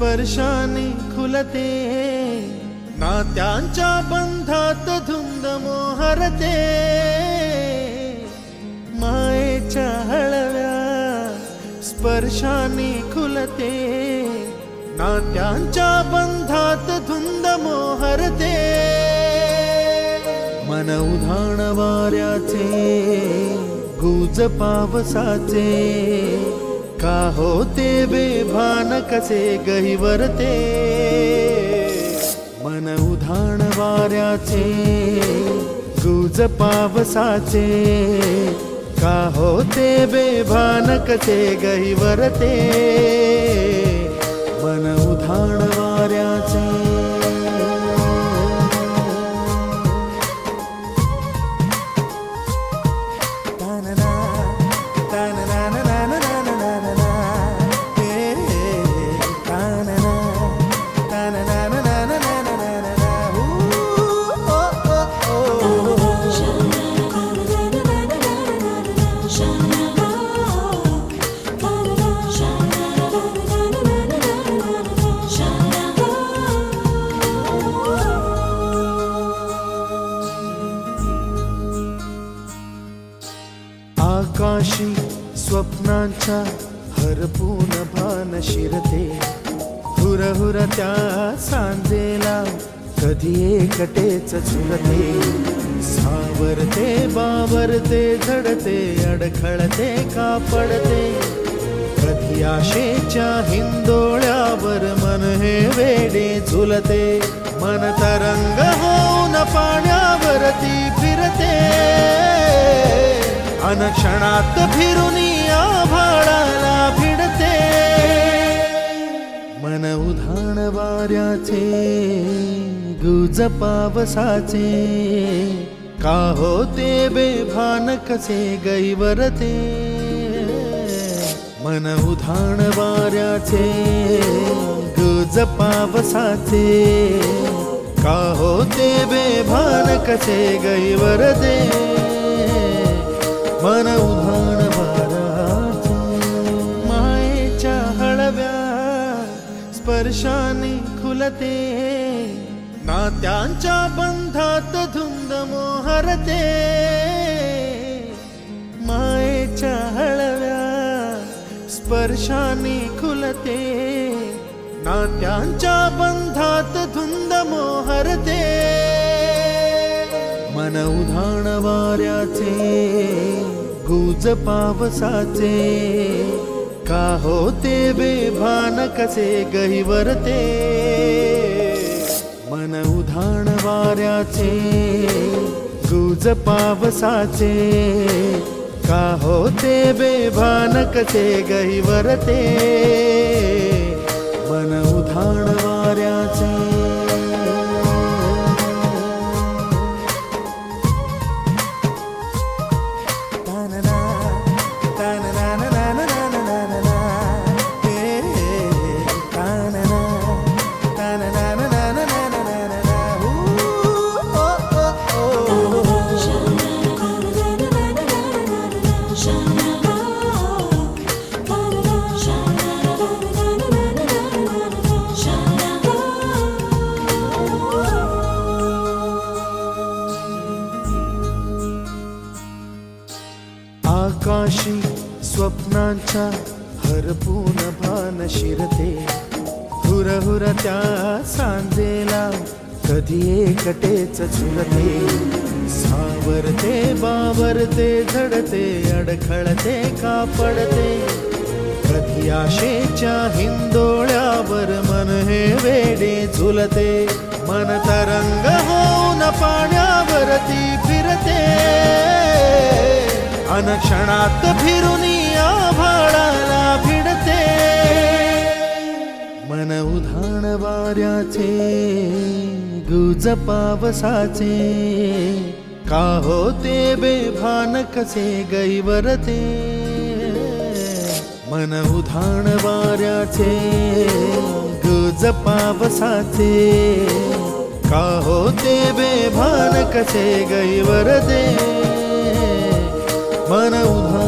स्पर्शाने खुलते, नात्यांच्या बंधात धुंद मोहरते, मायेच्या हळव्या स्पर्शाने खुलते, नात्यांच्या बंधात धुंद मोहरते, मन उधाण वाऱ्याचे गुज पावसाचे, का होते बेभान कसे गहिवरते, मन उधाण वाऱ्याचे गुज पावसाचे, का होते बेभान कसे गहिवरते, मन उधाण वाऱ्याचे। आकाशी स्वप्नांच्या हरपून भान शिरते, हुरहुर त्या सांजेला कधी एकटेच झुरते, सावरते बावरते झडते, अडखळते का पडते, कधी आशेच्या हिंदोळ्यावर मन हे वेडे झुलते, मन तरंग होऊन पाण्यावरती फिरते, अनक्षणात फिरून आभाळाला भिडते, मन उधाण वाऱ्याचे गुज पावसाचे, का होते बेभान कसे गहिवरते, मन उधाण वाऱ्याचे गुज पावसाचे, का होते बेभान कसे गहिवरते, मन उधाण वाऱ्याचे, मायेच्या हळव्या स्पर्शाने खुलते, नात्यांच्या बंधात धुंद मोहरते, मायेच्या हळव्या स्पर्शाने खुलते, नात्यांच्या बंधात धुंद मोहरते, मन उधाण वाऱ्याचे गुज पावसाचे, का होते बेभान कसे गहिवरते, मन उधाण वाऱ्याचे गुज पावसाचे, का होते बेभान कसे गहिवरते, मन उधाण वाऱ्याचे। आकाशी स्वप्नांच्या हरपून भान शिरते, हुरहुर त्या सांजेला कधी एकटेच झुरते, सावरते बावरते झडते, अडखळते का पडते, कधी आशेच्या हिंदोळ्यावर मन हे वेडे झुलते, मन तरंग होऊन पाण्यावरती फिरते, अनक्षणात फिरून आभाळाला भिडते, मन उधाण वाऱ्याचे गुज पावसाचे, का होते बेभान कसे गहिवरते, मन उधाण वाऱ्याचे गुज पावसाचे, का होते बेभान कसे गहिवरते, मन उधाण